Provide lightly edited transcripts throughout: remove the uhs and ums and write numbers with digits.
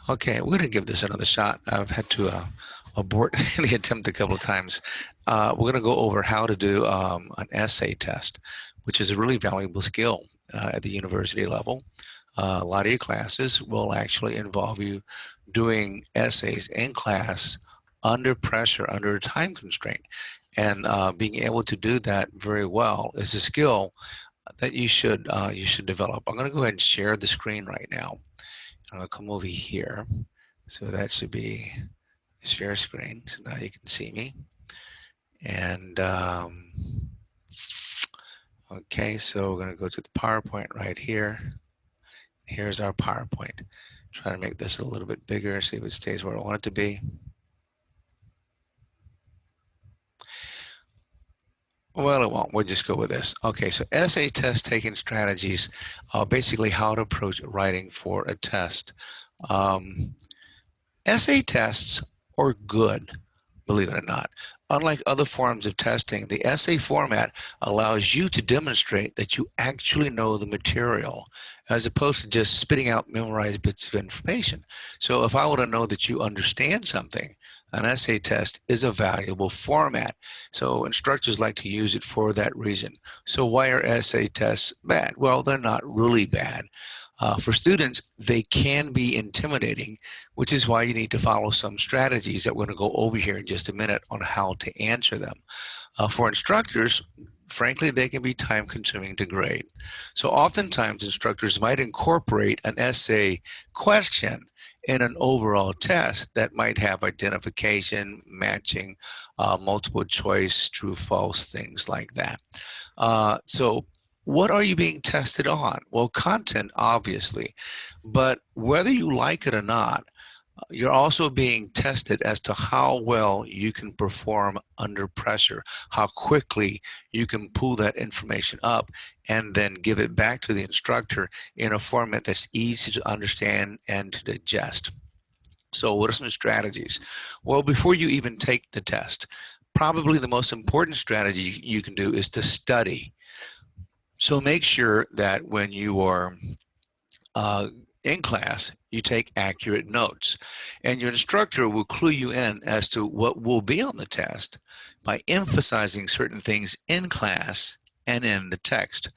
Okay, we're going to give this another shot. I've had to abort the attempt a couple of times. We're going to go over how to do an essay test, which is a really valuable skill at the university level. A lot of your classes will actually involve you doing essays in class under pressure, under a time constraint. And being able to do that very well is a skill that you should develop. I'm going to go ahead and share the screen right now. I'm going to come over here. So that should be share screen. So now you can see me. And okay, so we're going to go to the PowerPoint right here. Here's our PowerPoint. Try to make this a little bit bigger, see if it stays where I want it to be. Well, it won't. We'll just go with this. Okay, so essay test taking strategies, basically how to approach writing for a test. Essay tests are good, believe it or not. Unlike other forms of testing, the essay format allows you to demonstrate that you actually know the material as opposed to just spitting out memorized bits of information. So if I want to know that you understand something, an essay test is a valuable format. So instructors like to use it for that reason. So why are essay tests bad? Well, they're not really bad. For students, they can be intimidating, which is why you need to follow some strategies that we're going to go over here in just a minute on how to answer them. For instructors, frankly, they can be time consuming to grade. So oftentimes instructors might incorporate an essay question in an overall test that might have identification, matching, multiple choice, true, false, things like that. So what are you being tested on? Well, content, obviously, but whether you like it or not, you're also being tested as to how well you can perform under pressure, how quickly you can pull that information up and then give it back to the instructor in a format that's easy to understand and to digest. So what are some strategies? Well, before you even take the test, probably the most important strategy you can do is to study. So make sure that when you are in class, you take accurate notes. And your instructor will clue you in as to what will be on the test by emphasizing certain things in class and in the text.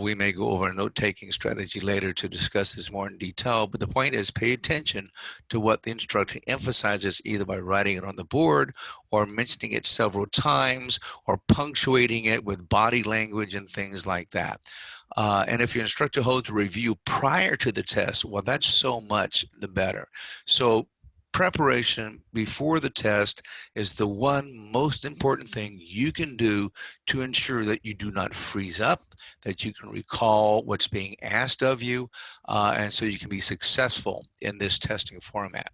We may go over a note-taking strategy later to discuss this more in detail, but the point is pay attention to what the instructor emphasizes either by writing it on the board or mentioning it several times or punctuating it with body language and things like that. And if your instructor holds a review prior to the test, well, that's so much the better. So preparation before the test is the one most important thing you can do to ensure that you do not freeze up, that you can recall what's being asked of you, and so you can be successful in this testing format.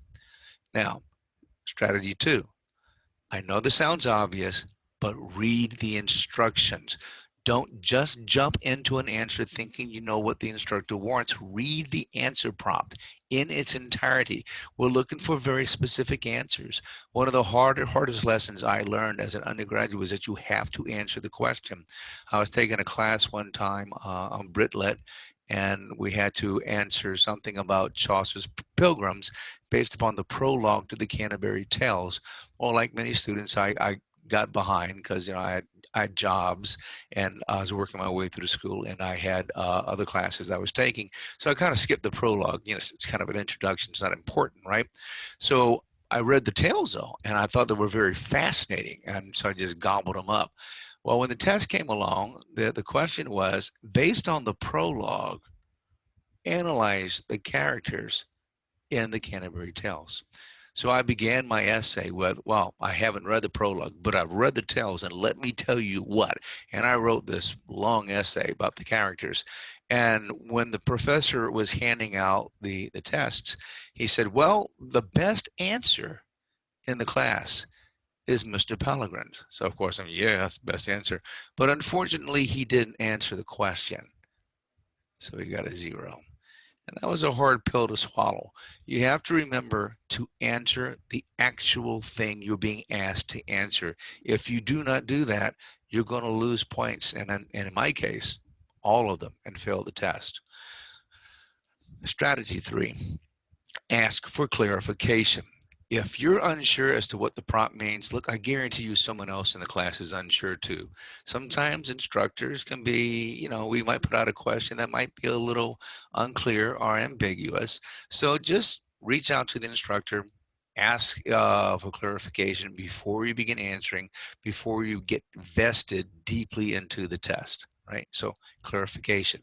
Now, strategy two. I know this sounds obvious, but read the instructions. Don't just jump into an answer thinking you know what the instructor wants. Read the answer prompt in its entirety. We're looking for very specific answers. One of the hardest lessons I learned as an undergraduate was that you have to answer the question. I was taking a class one time on Britlet, and we had to answer something about Chaucer's Pilgrims based upon the prologue to the Canterbury Tales. Well, like many students, I got behind because I had jobs and I was working my way through the school and I had other classes that I was taking. So I kind of skipped the prologue. It's kind of an introduction. It's not important, right? So I read the tales though, and I thought they were very fascinating. And so I just gobbled them up. Well, when the test came along, the question was, based on the prologue, analyze the characters in the Canterbury Tales. So I began my essay with, well, I haven't read the prologue, but I've read the tales, and let me tell you what. And I wrote this long essay about the characters. And when the professor was handing out the tests, he said, well, the best answer in the class is Mr. Pellegrin's. So of course, yeah, that's the best answer. But unfortunately, he didn't answer the question. So he got a 0. And that was a hard pill to swallow. You have to remember to answer the actual thing you're being asked to answer. If you do not do that, you're going to lose points, and in my case, all of them, and fail the test. Strategy 3. Ask for clarification. If you're unsure as to what the prompt means, look, I guarantee you someone else in the class is unsure too. Sometimes instructors can be, we might put out a question that might be a little unclear or ambiguous. So just reach out to the instructor, ask for clarification before you begin answering, before you get vested deeply into the test, right? So clarification.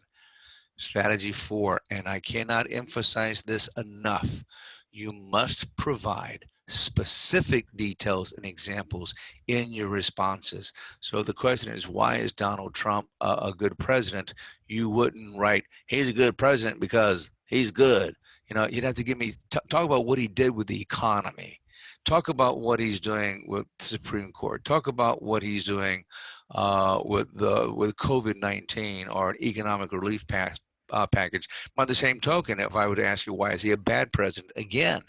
Strategy 4, and I cannot emphasize this enough, you must provide specific details and examples in your responses. So if the question is, why is Donald Trump a good president? You wouldn't write, he's a good president because he's good. You'd have to give me, talk about what he did with the economy. Talk about what he's doing with the Supreme Court. Talk about what he's doing with COVID-19 or an economic relief package. By the same token, if I would ask you, why is he a bad president? Again,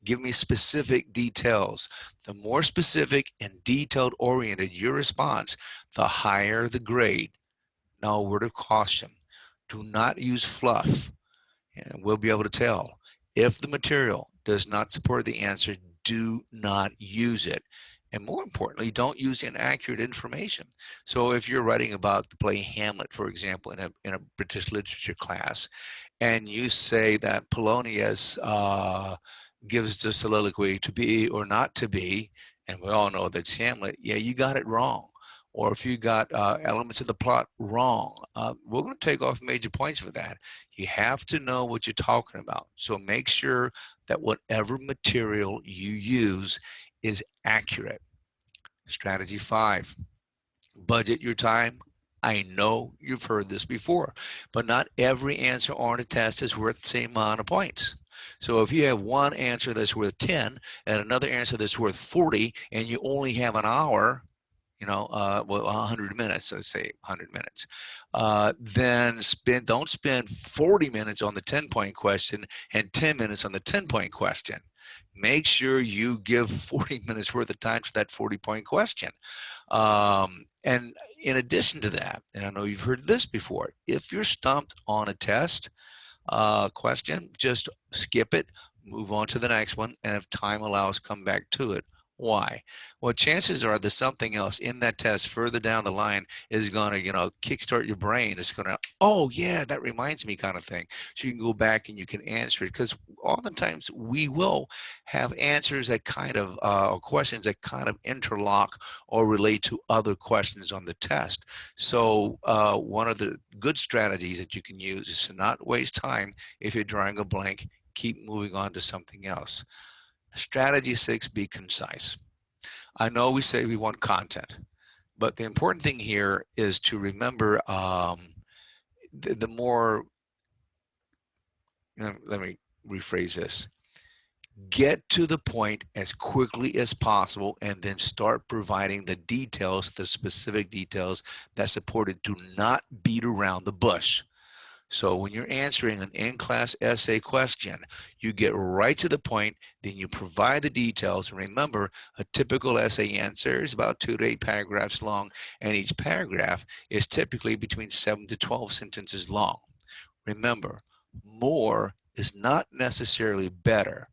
give me specific details. The more specific and detailed oriented your response, the higher the grade. Now, a word of caution. Do not use fluff. And we'll be able to tell. If the material does not support the answer, do not use it. And more importantly, don't use inaccurate information. So if you're writing about the play Hamlet, for example, in a British literature class, and you say that Polonius gives the soliloquy to be or not to be, and we all know that's Hamlet, yeah, you got it wrong. Or if you got elements of the plot wrong, we're going to take off major points for that. You have to know what you're talking about. So make sure that whatever material you use is accurate. Strategy 5, budget your time. I know you've heard this before, but not every answer on a test is worth the same amount of points. So if you have one answer that's worth 10 and another answer that's worth 40 and you only have an hour, 100 minutes, let's say 100 minutes, then don't spend 40 minutes on the 10-point question and 10 minutes on the 10-point question. Make sure you give 40 minutes worth of time to that 40-point question. And in addition to that, and I know you've heard this before, if you're stumped on a test question, just skip it, move on to the next one, and if time allows, come back to it. Why? Well, chances are that something else in that test further down the line is going to, kickstart your brain. It's going to, oh, yeah, that reminds me kind of thing. So you can go back and you can answer it, because oftentimes we will have answers that kind of, or questions that kind of interlock or relate to other questions on the test. So one of the good strategies that you can use is to not waste time. If you're drawing a blank, keep moving on to something else. Strategy 6, be concise. I know we say we want content, but the important thing here is to remember the more, let me rephrase this. Get to the point as quickly as possible and then start providing the details, the specific details that support it. Do not beat around the bush. So when you're answering an in-class essay question, you get right to the point, then you provide the details. Remember, a typical essay answer is about 2 to 8 paragraphs long, and each paragraph is typically between 7 to 12 sentences long. Remember, more is not necessarily better.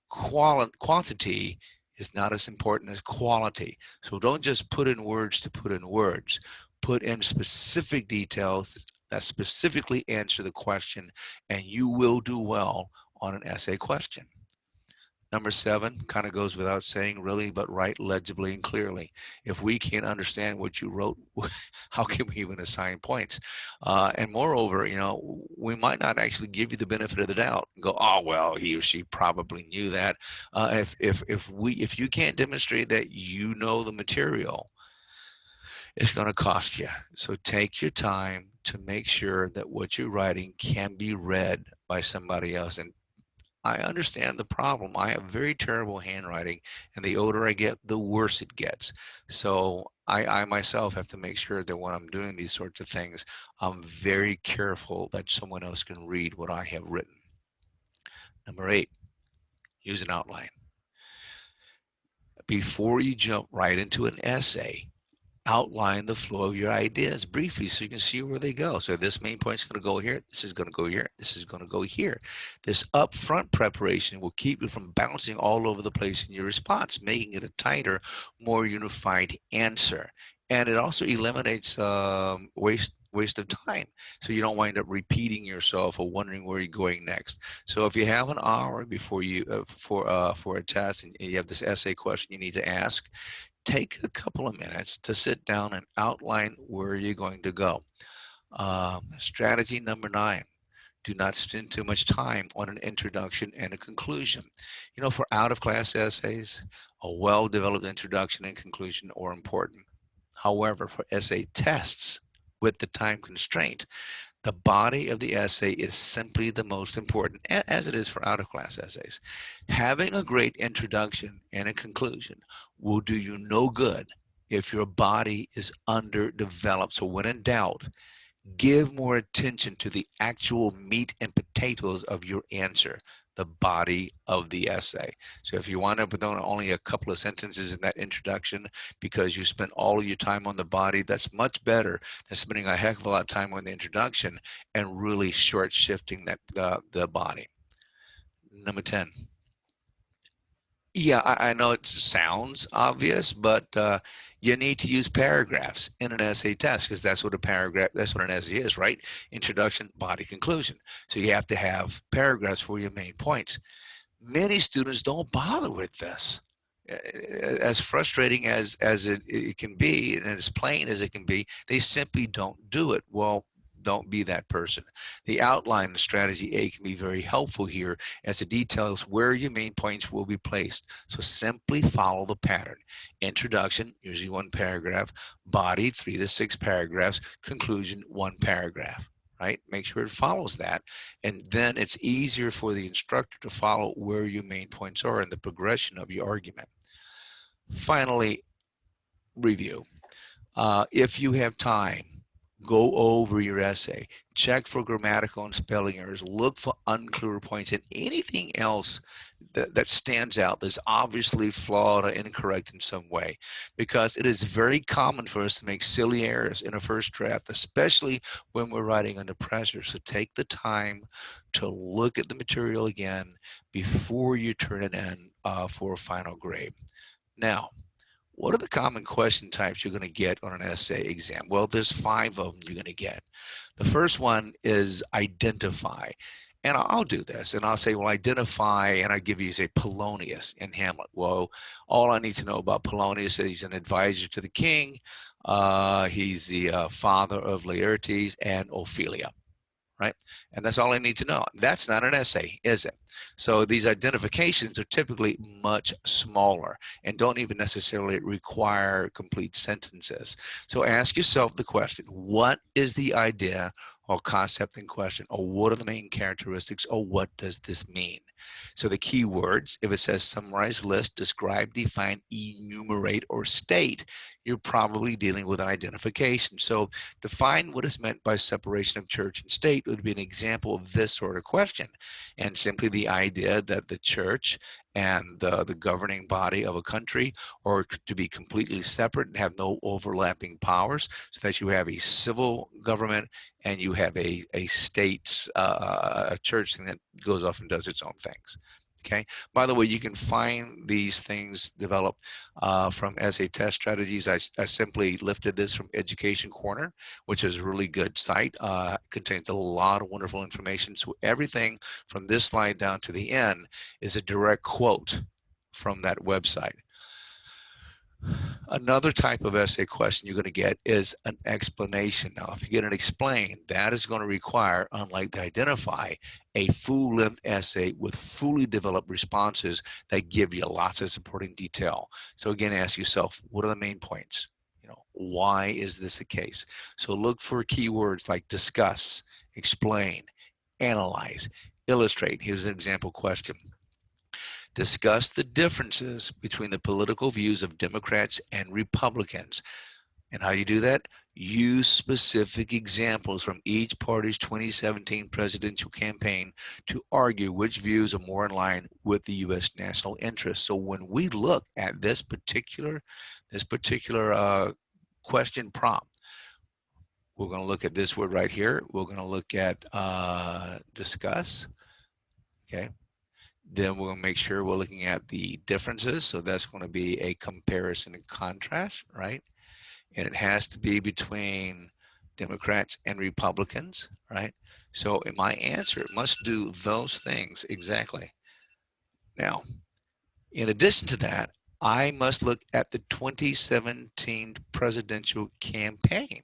Quantity is not as important as quality. So don't just put in words to put in words. Put in specific details that specifically answer the question, and you will do well on an essay question. Number 7 kind of goes without saying, really, but write legibly and clearly. If we can't understand what you wrote, how can we even assign points? And moreover, we might not actually give you the benefit of the doubt and go, oh, well, he or she probably knew that. If you can't demonstrate that you know the material, it's going to cost you. So take your time to make sure that what you're writing can be read by somebody else. And I understand the problem. I have very terrible handwriting, and the older I get, the worse it gets. So I myself have to make sure that when I'm doing these sorts of things, I'm very careful that someone else can read what I have written. Number 8, use an outline. Before you jump right into an essay, outline the flow of your ideas briefly so you can see where they go. So this main point is going to go here, this is going to go here, this is going to go here. This upfront preparation will keep you from bouncing all over the place in your response, making it a tighter, more unified answer. And it also eliminates waste of time, so you don't wind up repeating yourself or wondering where you're going next. So if you have an hour before you for a test and you have this essay question you need to ask, take a couple of minutes to sit down and outline where you're going to go. Strategy number 9. Do not spend too much time on an introduction and a conclusion. You know, for out-of-class essays, a well-developed introduction and conclusion are important. However, for essay tests with the time constraint, the body of the essay is simply the most important, as it is for out-of-class essays. Having a great introduction and a conclusion will do you no good if your body is underdeveloped. So when in doubt, give more attention to the actual meat and potatoes of your answer, the body of the essay. So if you wind up with only a couple of sentences in that introduction because you spent all of your time on the body, that's much better than spending a heck of a lot of time on the introduction and really short shifting the body. Number 10. Yeah, I know it sounds obvious, but you need to use paragraphs in an essay test because that's what an essay is, right? Introduction, body, conclusion. So you have to have paragraphs for your main points. Many students don't bother with this. As frustrating as it can be and as plain as it can be, they simply don't do it. Well, don't be that person. The outline and strategy A can be very helpful here as it details where your main points will be placed. So simply follow the pattern. Introduction, usually 1 paragraph. Body, 3 to 6 paragraphs. Conclusion, 1 paragraph. Right? Make sure it follows that. And then it's easier for the instructor to follow where your main points are in the progression of your argument. Finally, review. If you have time, go over your essay, check for grammatical and spelling errors, look for unclear points, and anything else that stands out that's obviously flawed or incorrect in some way, because it is very common for us to make silly errors in a first draft, especially when we're writing under pressure. So take the time to look at the material again before you turn it in for a final grade. Now, what are the common question types you're going to get on an essay exam? Well, there's 5 of them you're going to get. The first one is identify. And I'll do this and I'll say, well, identify, and I give you, say, Polonius in Hamlet. Well, all I need to know about Polonius is he's an advisor to the king. He's the father of Laertes and Ophelia, right? And that's all I need to know. That's not an essay, is it? So these identifications are typically much smaller and don't even necessarily require complete sentences. So ask yourself the question, what is the idea or concept in question, or what are the main characteristics, or what does this mean? So the key words, if it says summarize, list, describe, define, enumerate, or state, you're probably dealing with an identification. So define what is meant by separation of church and state would be an example of this sort of question. And simply the idea that the church and the governing body of a country are to be completely separate and have no overlapping powers, so that you have a civil government and you have a state, a church thing that goes off and does its own things. Okay. By the way, you can find these things developed from essay test strategies. I simply lifted this from Education Corner, which is a really good site. Contains a lot of wonderful information. So everything from this slide down to the end is a direct quote from that website. Another type of essay question you're going to get is an explanation. Now, if you get an explain, that is going to require, unlike the identify, a full-length essay with fully developed responses that give you lots of supporting detail. So again, ask yourself, what are the main points? You know, why is this the case? So look for keywords like discuss, explain, analyze, illustrate. Here's an example question. Discuss the differences between the political views of Democrats and Republicans. And how you do that? Use specific examples from each party's 2017 presidential campaign to argue which views are more in line with the U.S. national interest. So when we look at this particular question prompt. We're going to look at this word right here. We're going to look at discuss. Okay. Then we're going to make sure we're looking at the differences. So that's going to be a comparison and contrast, right? And it has to be between Democrats and Republicans, right? So in my answer, it must do those things exactly. Now, in addition to that, I must look at the 2017 presidential campaign,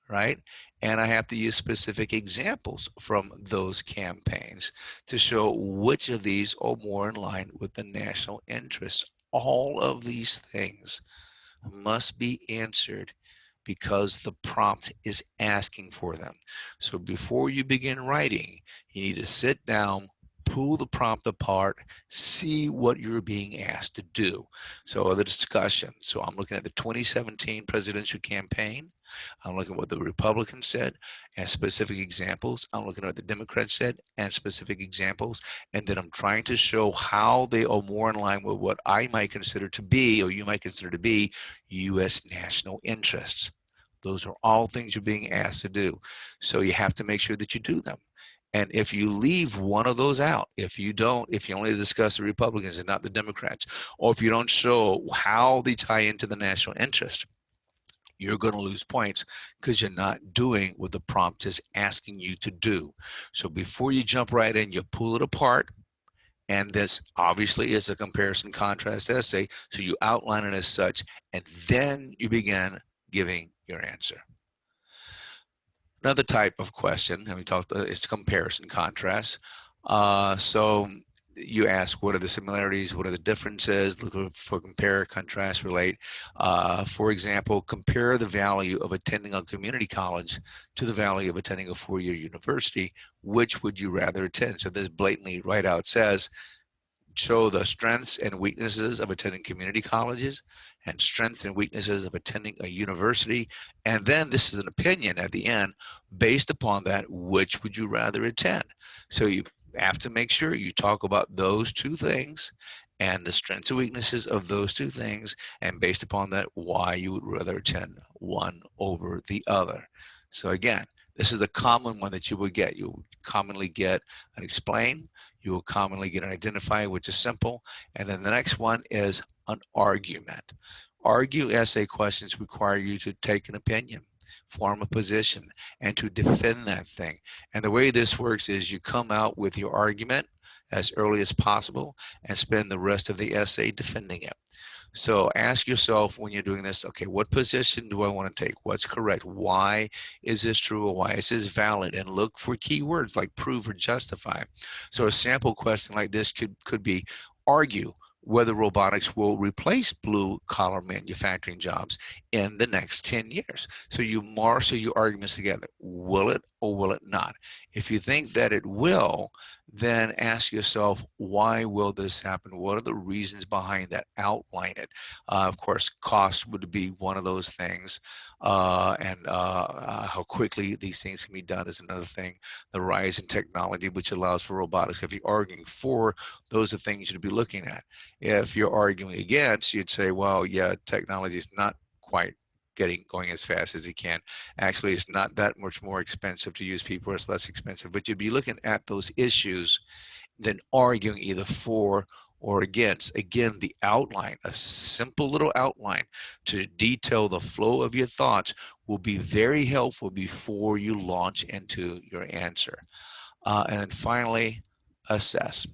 right? And I have to use specific examples from those campaigns to show which of these are more in line with the national interests. All of these things must be answered because the prompt is asking for them. So before you begin writing, you need to sit down, pull the prompt apart, see what you're being asked to do. So the discussion. So I'm looking at the 2017 presidential campaign. I'm looking at what the Republicans said and specific examples. I'm looking at what the Democrats said and specific examples. And then I'm trying to show how they are more in line with what I might consider to be, or you might consider to be, U.S. national interests. Those are all things you're being asked to do. So you have to make sure that you do them. And if you leave one of those out, if you only discuss the Republicans and not the Democrats, or if you don't show how they tie into the national interest, you're going to lose points because you're not doing what the prompt is asking you to do. So before you jump right in, you pull it apart. And this obviously is a comparison contrast essay. So you outline it as such, and then you begin giving your answer. Another type of question, and we talked, is comparison contrast. So you ask, what are the similarities? What are the differences? Look for compare, contrast, relate. For example, compare the value of attending a community college to the value of attending a four-year university. Which would you rather attend? So this blatantly right out says, show the strengths and weaknesses of attending community colleges and strengths and weaknesses of attending a university. And then this is an opinion at the end. Based upon that, which would you rather attend? So you have to make sure you talk about those two things and the strengths and weaknesses of those two things, and based upon that, why you would rather attend one over the other. So again, this is the common one that you would get. You would commonly get an explain, you will commonly get an identify, which is simple. And then the next one is an argument. Argue essay questions require you to take an opinion, form a position, and to defend that thing. And the way this works is you come out with your argument as early as possible and spend the rest of the essay defending it. So ask yourself when you're doing this, okay, what position do I want to take? What's correct? Why is this true or why is this valid? And look for keywords like prove or justify. So a sample question like this could be argue whether robotics will replace blue-collar manufacturing jobs in the next 10 years. So you marshal your arguments together. Will it or will it not? If you think that it will, then ask yourself, why will this happen? What are the reasons behind that? Outline it. Of course, cost would be one of those things, and how quickly these things can be done is another thing. The rise in technology, which allows for robotics. If you're arguing for, those are things you'd be looking at. If you're arguing against, you'd say, well, yeah, technology is not quite going as fast as it can. Actually, it's not that much more expensive to use people, it's less expensive, but you'd be looking at those issues, then arguing either for or against. Again, the outline, a simple little outline to detail the flow of your thoughts will be very helpful before you launch into your answer. And then finally, assess.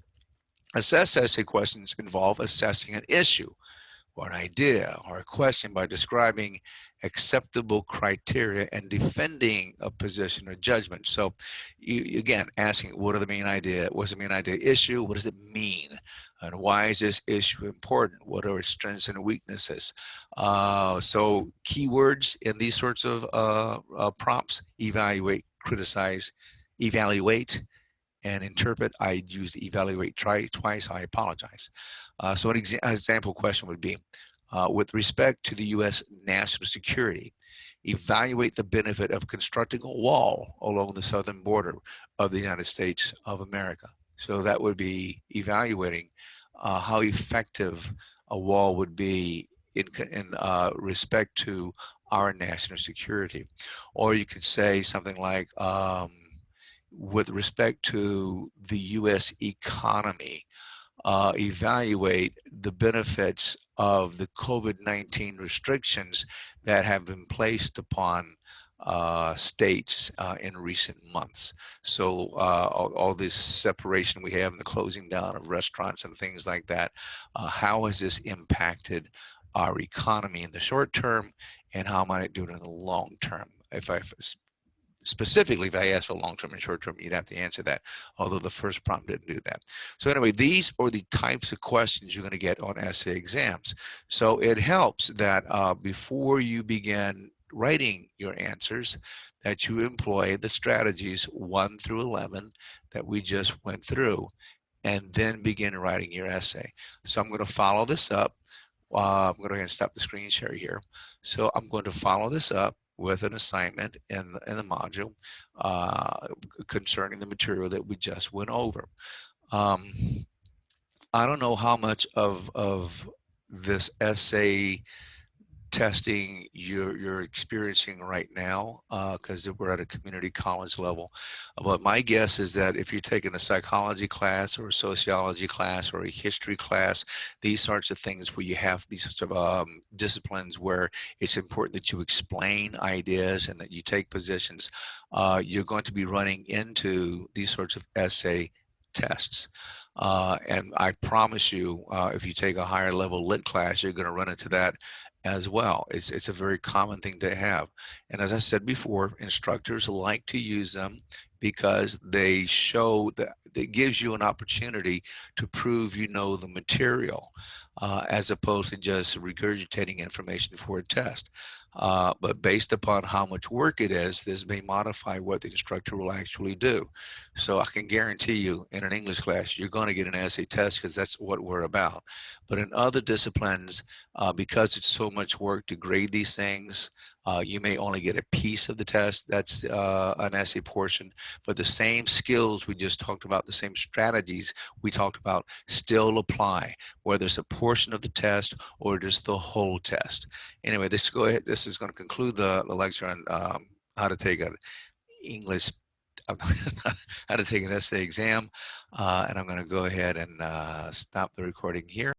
Assess essay questions involve assessing an issue or an idea or a question by describing acceptable criteria and defending a position or judgment. So you again asking, what are the main idea? What's the main idea issue? What does it mean? And why is this issue important? What are its strengths and weaknesses? So keywords in these sorts of prompts: evaluate, criticize, evaluate, and interpret. I use evaluate twice. I apologize. So an example question would be, with respect to the U.S. national security, evaluate the benefit of constructing a wall along the southern border of the United States of America. So that would be evaluating how effective a wall would be in respect to our national security. Or you could say something like, with respect to the U.S. economy, evaluate the benefits of the COVID-19 restrictions that have been placed upon states in recent months. So all this separation we have and the closing down of restaurants and things like that, how has this impacted our economy in the short term, and how might it do it in the long term? If I specifically, if I ask for long-term and short-term, you'd have to answer that, although the first prompt didn't do that. So anyway, these are the types of questions you're going to get on essay exams. So it helps that before you begin writing your answers, that you employ the strategies 1 through 11 that we just went through, and then begin writing your essay. So I'm going to follow this up. I'm going to go ahead and stop the screen share here. So I'm going to follow this up with an assignment in the module concerning the material that we just went over. I don't know how much of this essay testing you're experiencing right now, because we're at a community college level. But my guess is that if you're taking a psychology class or a sociology class or a history class, these sorts of things where you have these sorts of disciplines where it's important that you explain ideas and that you take positions, you're going to be running into these sorts of essay tests. And I promise you, if you take a higher level lit class, you're going to run into that as well. It's a very common thing to have. And as I said before, instructors like to use them because they show that it gives you an opportunity to prove you know the material, as opposed to just regurgitating information for a test. But based upon how much work it is, this may modify what the instructor will actually do. So I can guarantee you in an English class, you're going to get an essay test because that's what we're about. But in other disciplines, because it's so much work to grade these things, you may only get a piece of the test. That's an essay portion. But the same skills we just talked about, the same strategies we talked about still apply, whether it's a portion of the test or just the whole test. Anyway, this is going to conclude the lecture on how to take an English, how to take an essay exam. And I'm going to go ahead and stop the recording here.